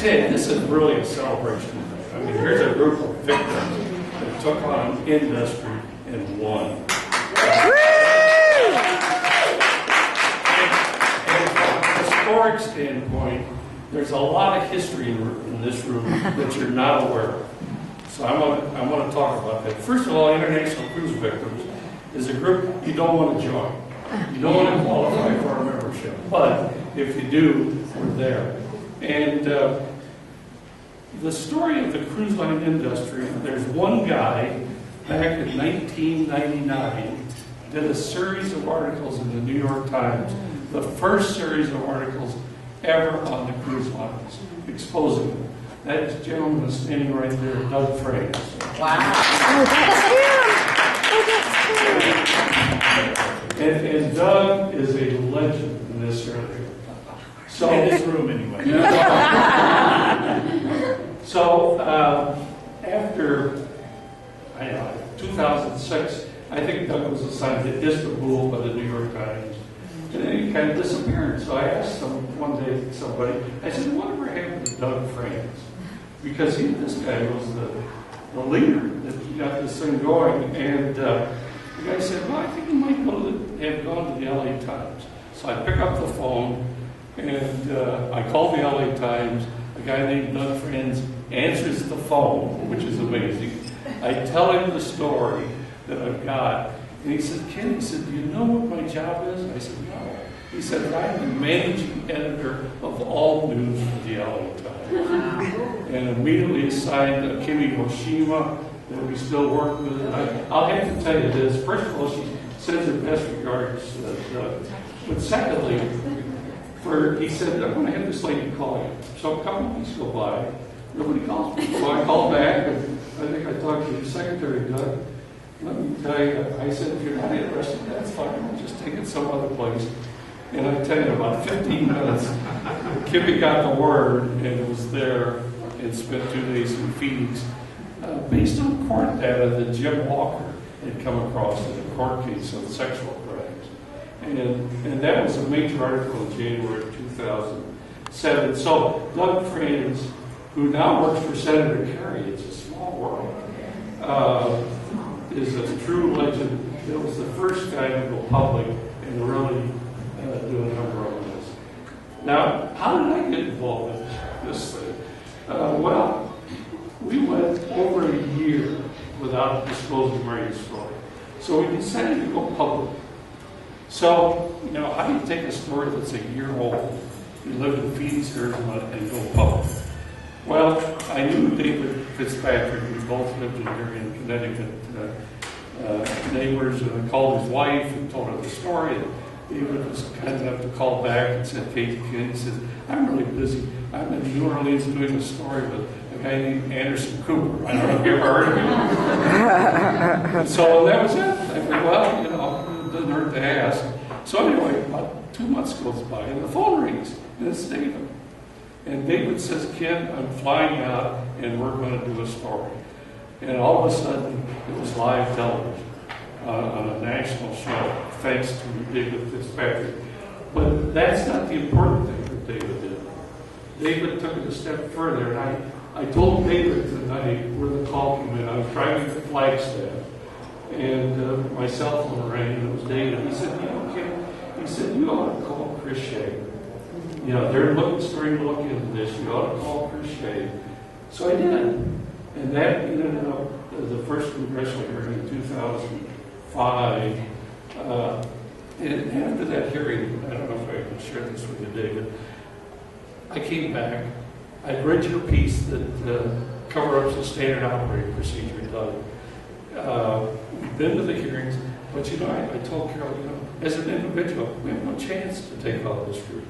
This is really a celebration. I mean, here's a group of victims that took on industry and won. And from a historic standpoint, there's a lot of history in this room that you're not aware of. So I want to talk about that. First of all, International Cruise Victims is a group you don't want to join. You don't want to qualify for our membership. But if you do, we're there. And the story of the cruise line industry, there's one guy back in 1999 did a series of articles in the New York Times, the first series of articles ever on the cruise lines, exposing them. That gentleman is standing right there, Doug Frames. Wow. And Doug is a legend in this area. So, in this room, anyway. So, after 2006, I think Doug was assigned to Istanbul by the New York Times. And then he kind of disappeared. So I asked one day somebody, I said, whatever happened to Doug Frames? Because this guy was the leader that got this thing going. And the guy said, well, I think he might have gone to the LA Times. So I pick up the phone, and I call the LA Times. A guy named Doug Frames answers the phone, which is amazing. I tell him the story that I've got. And he said, Ken, do you know what my job is? I said, no. He said, I'm the managing editor of all news for the LA Times. And immediately assigned Kimi Hoshima, that we still work with. And I'll have to tell you this. First of all, she sends her best regards. But secondly, he said, I'm going to have this lady call you. So a couple weeks go by. Nobody calls me. So I called back, and I think I talked to your secretary, Doug. Let me tell you, I said, if you're not interested, that's fine. We'll just take it some other place. And I tell you, in about 15 minutes, Kimmy got the word and was there and spent 2 days in Phoenix based on court data that Jim Walker had come across in a court case of sexual crimes. And that was a major article in January of 2007. So Doug Frames, who now works for Senator Kerry, it's a small world, is a true legend. It was the first guy to go public and really do a number on this. Now, how did I get involved in this thing? Well, we went over a year without disclosing Mary's story. So we decided to go public. So, how do you take a story that's a year old, you live in Phoenix, Arizona, and go public? Well, I knew David Fitzpatrick. We both lived in here in Connecticut, neighbors, and I called his wife and told her the story. And David was kind enough to call back and said, Kate, he says, I'm really busy. I'm in New Orleans doing a story with a guy named Anderson Cooper. I don't know if you ever heard of him. So that was it. I said, well, it doesn't hurt to ask. So anyway, about 2 months goes by, and the phone rings, and it's David. And David says, Ken, I'm flying out, and we're going to do a story. And all of a sudden, it was live television on a national show, thanks to David Fitzpatrick. But that's not the important thing that David did. David took it a step further, and I told David tonight where the call came in. I was driving to Flagstaff, and my cell phone rang, and it was David. He said, Ken, he said, you ought to call Chris Shea. They're starting to look into this. You ought to call Chris Shea. So I did. And that ended up the first congressional hearing in 2005. And after that hearing, I don't know if I can share this with you, David, I came back. I read your piece that cover-ups the standard operating procedure done. We've been to the hearings, but I told Carol, as an individual, we have no chance to take all this route.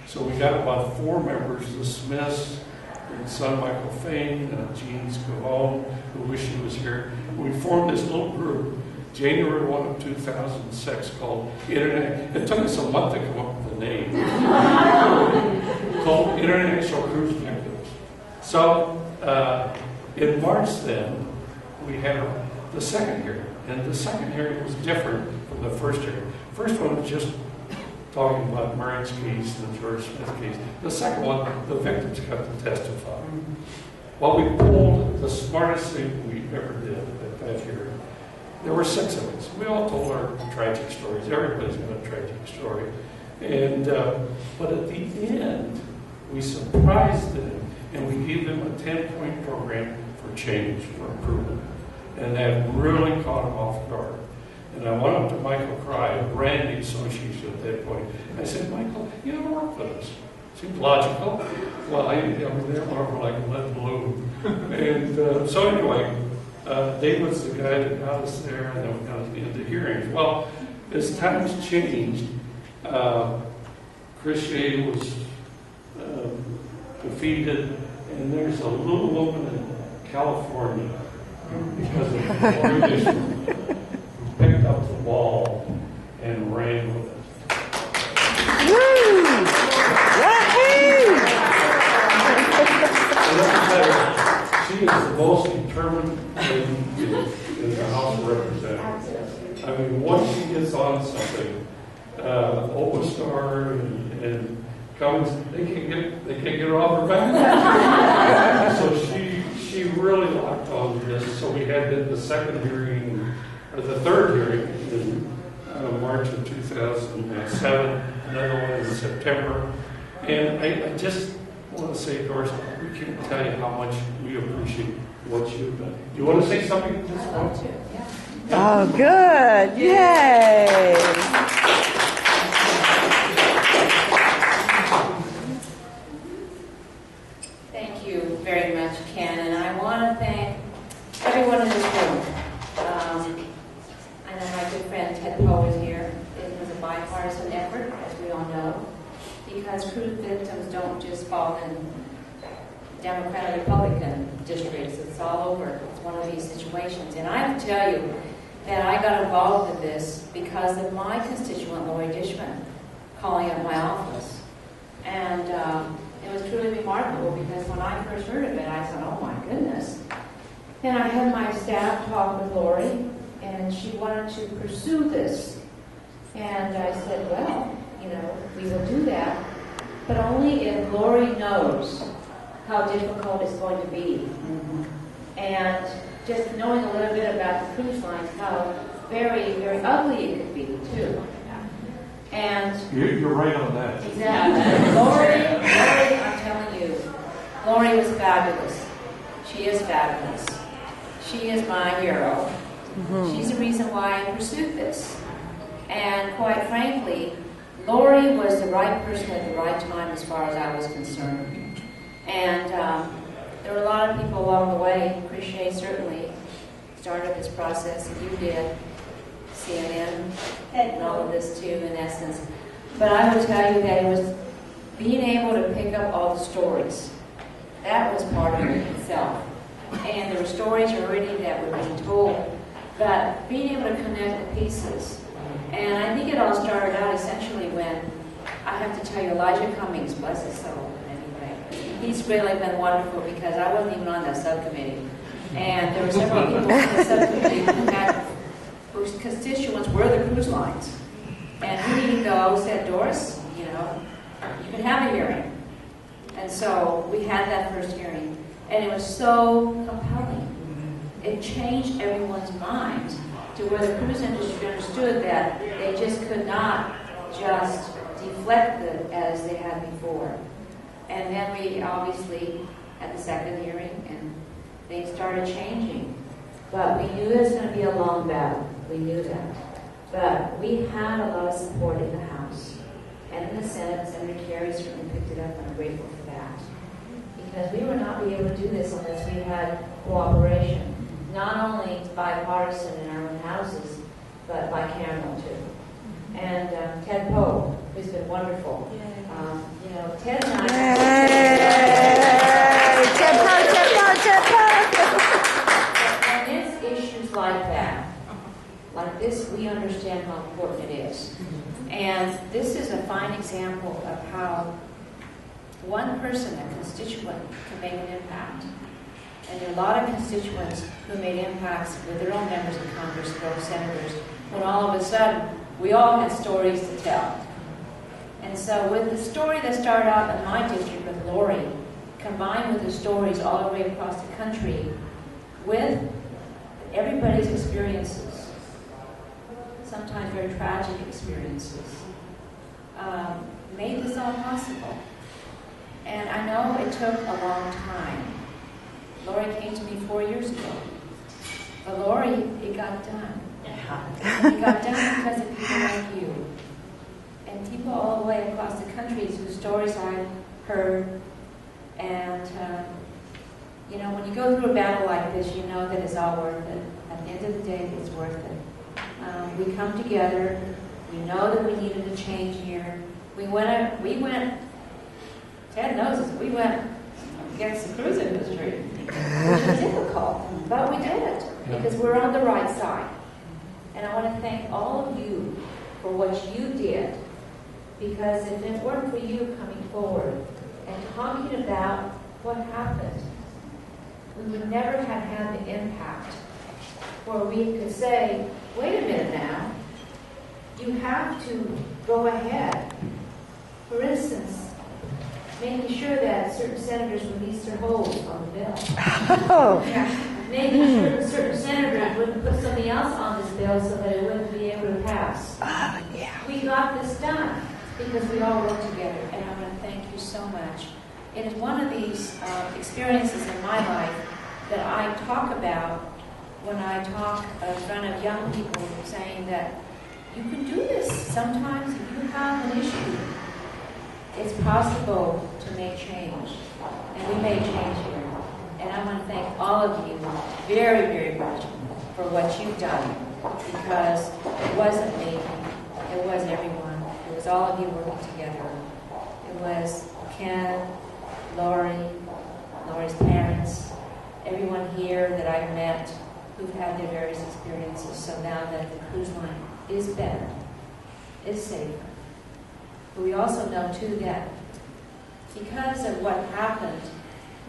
So we got about 4 members, the Smiths, and son Michael Fain, Jean Scavone, who wish he was here. We formed this little group, January 1 of 2006, called Internet. It took us a month to come up with a name. Called International Cruise Victims. So in March then, we had the second hearing. And the second hearing was different from the first hearing. First one was just talking about Murray's case and the George Smith case. The second one, the victims got to testify. Well, we pulled the smartest thing we ever did at that hearing. There were 6 of us. We all told our tragic stories. Everybody's got a tragic story. And but at the end, we surprised them, and we gave them a 10-point program for change, for improvement. And that really caught them off guard. And I went up to Michael Cry, who ran the association at that point. I said, Michael, you ought to work with us. Seems logical. Well, I mean, they're more like lead balloon. And so anyway, Dave was the guy that got us there, and then we got into hearings. Well, as times changed, Chris Shea was defeated, and there's a little woman in California, because of the issue, who picked up the ball and ran with it. She is the most determined lady in the House of Representatives. I mean, once she gets on something, Opostar and Cummings, they can't get her off her back. So she really locked on this. So we had the second hearing, or the third hearing in March of 2007, another one in September. And I just want to say, Doris, we can't tell you how much we appreciate what you've done. Do you want to say something at this point? I'd love to, yeah. Oh, good. Yay. Thank you very much, Ken. And I want to thank everyone in this room. I know my good friend Ted Poe is here. It was a bipartisan effort, as we all know, because cruise victims don't just fall in Democrat or Republican districts. It's all over. It's one of these situations. And I have to tell you that I got involved with this because of my constituent, Lori Dishman, calling up my office. And it was truly remarkable because when I first heard of it, I thought, oh my goodness. And I had my staff talk with Lori, and she wanted to pursue this. And I said, well, you know, we will do that, but only if Lori knows how difficult it's going to be. And just knowing a little bit about the cruise lines, how very, very ugly it could be, too. And you're right on that. exactly. Lori, I'm telling you, Lori was fabulous. She is fabulous. She is my hero. She's the reason why I pursued this. And quite frankly, Lori was the right person at the right time as far as I was concerned. And there were a lot of people along the way. Appreciate certainly started this process, and you did, CNN, and all of this too, in essence. But I would tell you that it was being able to pick up all the stories. That was part of it itself. And there were stories already that were being told, but being able to connect the pieces. And I think it all started out essentially when, I have to tell you, Elijah Cummings, bless his soul, anyway, he's really been wonderful because I wasn't even on that subcommittee. And there were several people on the subcommittee whose constituents were the cruise lines. And he said, Doris, you know, you can have a hearing. And so we had that first hearing. And it was so compelling. It changed everyone's mind to where the cruise industry understood that they just could not just deflect it as they had before. And then we obviously had the second hearing and things started changing. But we knew it was going to be a long battle. We knew that. But we had a lot of support in the House. And in the Senate, Senator Kerry certainly picked it up, and I'm grateful for that. Because we would not be able to do this unless we had cooperation. Not only bipartisan in our own houses, but bicameral too. And Ted Poe, who's been wonderful. You know, Ted and I... Ted Poe. And it's issues like that. Like this, we understand how important it is. And this is a fine example of how one person, a constituent, can make an impact. And there are a lot of constituents who made impacts with their own members of Congress, their own senators, when all of a sudden we all had stories to tell. And so with the story that started out in my district with Lori, combined with the stories all the way across the country, with everybody's experiences, sometimes very tragic experiences, made this all possible. And I know it took a long time. Lori came to me 4 years ago. But Lori, it got done. It got done because of people like you. And people all the way across the country whose stories I heard. And, when you go through a battle like this, you know that it's all worth it. At the end of the day, it's worth it. We come together. We know that we needed a change here. We went, Ted knows this, we went against the cruise industry, which was difficult, but we did it because we're on the right side. And I want to thank all of you for what you did, because if it weren't for you coming forward and talking about what happened, we would never have had the impact where we could say, wait a minute now, you have to go ahead. For instance, making sure that certain senators release their holds on the bill. Oh. Making sure that certain senators wouldn't put something else on this bill so that it wouldn't be able to pass. We got this done because we all worked together, and I want to thank you so much. It is one of these experiences in my life that I talk about when I talk in front of young people, saying that you can do this. Sometimes if you have an issue, it's possible to make change. And we made change here. And I want to thank all of you very, very much for what you've done, because it wasn't me, it was everyone. It was all of you working together. It was Ken, Lori's parents, everyone here that I've met who've had their various experiences. So now that the cruise line is better, is safer. But we also know, too, that because of what happened,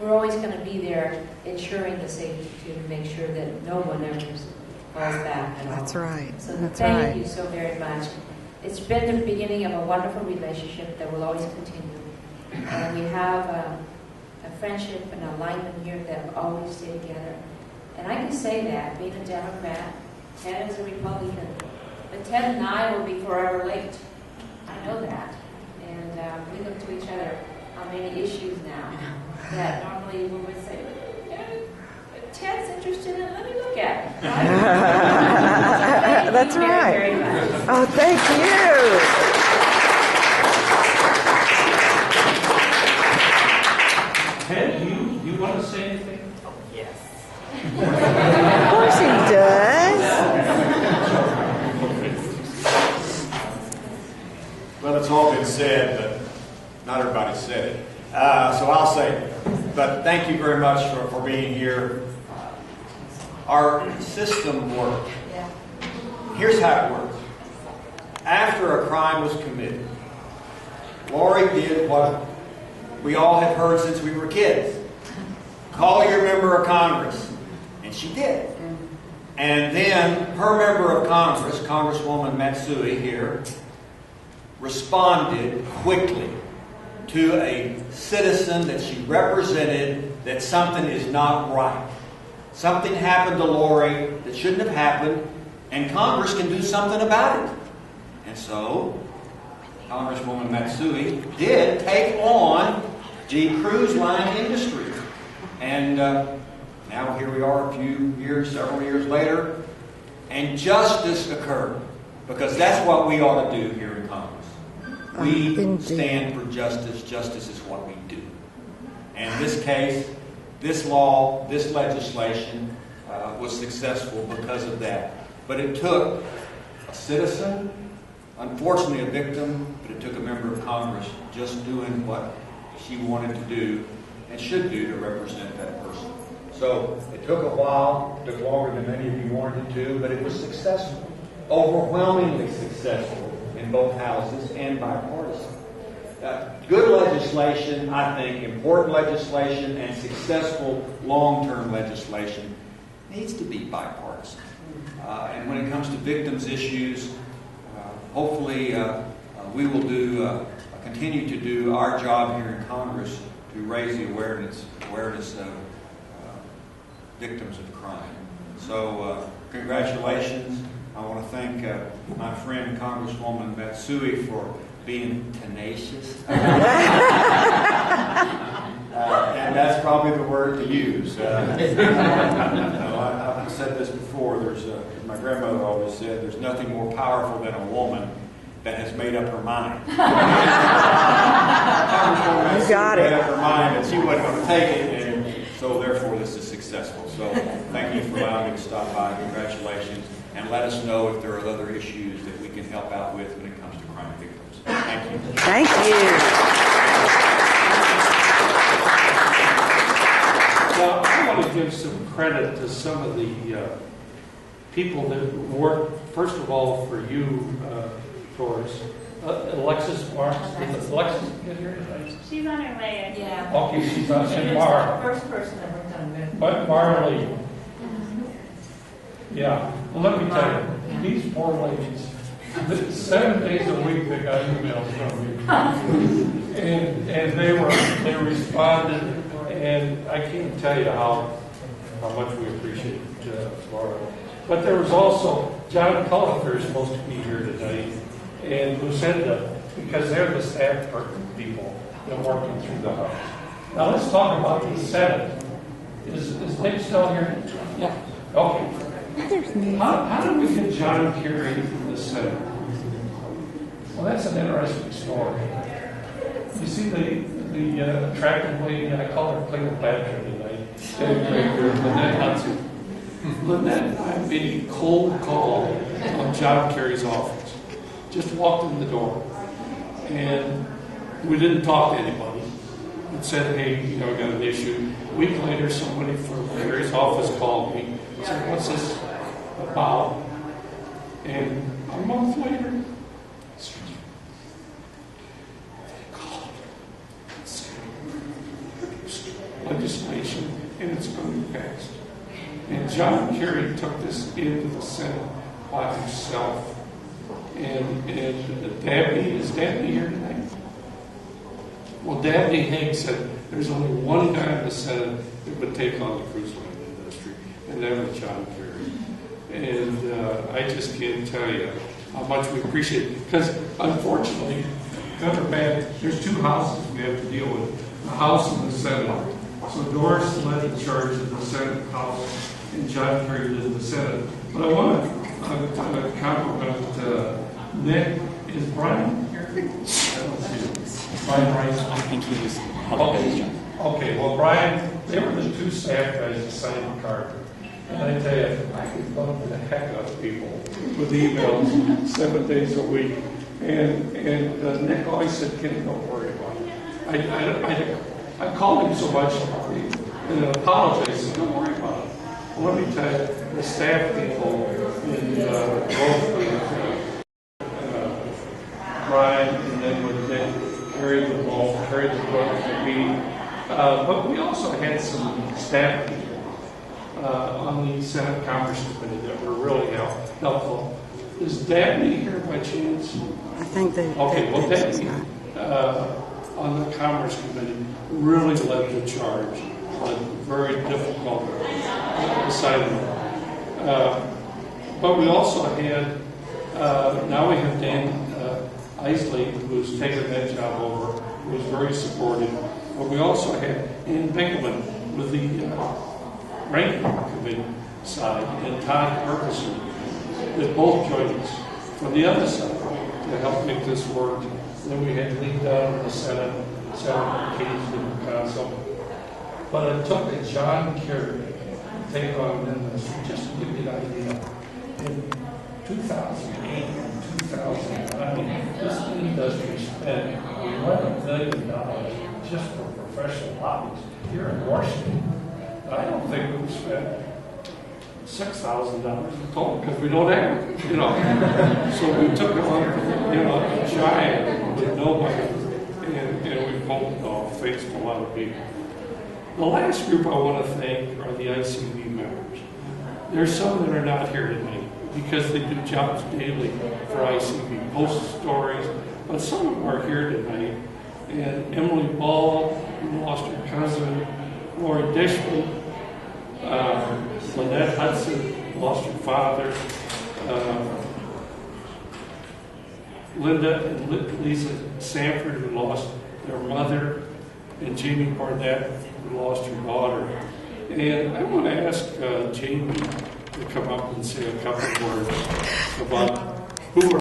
we're always going to be there ensuring the safety, too, to make sure that no one ever falls back at all. That's right. So That's thank right. you so very much. It's been the beginning of a wonderful relationship that will always continue. And we have a friendship and alignment here that will always stay together. And I can say that, being a Democrat, Ted is a Republican. But Ted and I will be forever linked. I know that. And we look to each other on many issues now that normally we would say, Ted's interested in it, let me look at it. Right? That's right. Very, very much. Oh, thank you. Ted, you want to say anything? Of course he does. Well, it's all been said, but not everybody said it. So I'll say it. But thank you very much for being here. Our system works. Yeah. Here's how it works. After a crime was committed, Lori did what we all have heard since we were kids. Call your member of Congress. And she did. And then her member of Congress, Congresswoman Matsui here, responded quickly to a citizen that she represented that something is not right. Something happened to Lori that shouldn't have happened, and Congress can do something about it. And so, Congresswoman Matsui did take on the cruise line industry. And now here we are several years later, and justice occurred. Because that's what we ought to do here in Congress. We stand for justice. Justice is what we do. And in this case, this law, this legislation was successful because of that. But it took a citizen, unfortunately a victim, but it took a member of Congress just doing what she wanted to do and should do to represent that person. So it took a while, it took longer than many of you wanted it to, but it was successful. Overwhelmingly successful in both houses and bipartisan. good legislation, I think, important legislation, and successful long-term legislation needs to be bipartisan. And when it comes to victims' issues, hopefully we will continue to do our job here in Congress to raise the awareness of victims of crime. So congratulations. I want to thank my friend Congresswoman Matsui for being tenacious. And that's probably the word to use. I've said this before. My grandmother always said, there's nothing more powerful than a woman that has made up her mind. You got made it. up her mind that she wasn't going to take it, and so therefore this is successful. So thank you for allowing me to stop by. Congratulations. And let us know if there are other issues that we can help out with when it comes to crime victims. Thank you. Thank you. Well, I want to give some credit to some of the people that work, first of all, for you, Doris. Alexis Marks. Is Alexis get here tonight? She's on her way. Yeah. Okay, she's on. She And was the Mar. first person that worked on it. But Marley. Yeah. Well, let me tell you, these poor ladies, 7 days a week they got emails from me. And they responded, and I can't tell you how much we appreciate Laura. But there was also John Cullifer is supposed to be here tonight, and Lucinda, because they're the staff people that are working through the house. Now let's talk about the Senate. Is Nick still here? Yeah. Okay. How did we get John Kerry in the Senate? Well, that's an interesting story. You see the attractive lady, I call her Cleopatra tonight, Lynette Hudson. Lynette and I made a cold call on John Kerry's office. Just walked in the door. And we didn't talk to anybody. It said, hey, we got an issue. A week later, somebody from Kerry's office called me and said, what's this about? And a month later, legislation, and it's going to be passed. And John Kerry took this into the Senate by himself. And Dabney, is Dabney here tonight? Well, Dabney Hanks said there's only one guy in the Senate that would take on the cruise line industry, and that was John Kerry. And I just can't tell you how much we appreciate it. Because unfortunately, good or bad, there's two houses we have to deal with, the House and the Senate. So Doris led the charge of the Senate House, and John Kerry did the Senate. But I want to compliment Nick. Is Brian here? I don't see him. Brian Rice? I think he was Okay, well, Brian, they were the two staff guys that signed Carver. And I tell you, I could love the heck out of people with emails 7 days a week. And Nick always said, Kenny, don't worry about it. I called him so much and apologized. I said, don't worry about it. Well, let me tell you, the staff people in both Brian and then with Nick carried the ball, carried the book for me. But we also had some staff people on the Senate Commerce Committee that were really helpful. Is Dabney here by chance? I think they. Okay, well, Dabney on the Commerce Committee really led the charge on a very difficult assignment. But we also had, now we have Dan Isley, who's taken that job over, who was very supportive. But we also had Ann Binkelman with the Ranking Committee side, and Todd Ferguson, that both joined us from the other side to help make this work. Then we had Lee Dunn in the Senate, Senator Cage in the Council. But it took a John Kerry to take on this, just to give you an idea. In 2008 and 2009, this industry spent $11 million just for professional lobbies here in Washington. I don't think we've spent $6,000 in total because we don't have it, So we took on, a giant with nobody. and we've both faced a lot of people. The last group I want to thank are the ICB members. There's some that are not here tonight because they do jobs daily for ICB, post stories, but some of them are here tonight. And Emily Ball, who lost her cousin, Lori Dishman, Lynette Hudson, lost her father, Linda and Lisa Sanford, who lost their mother, and Jamie Barnett, who lost her daughter. And I want to ask Jamie to come up and say a couple words about who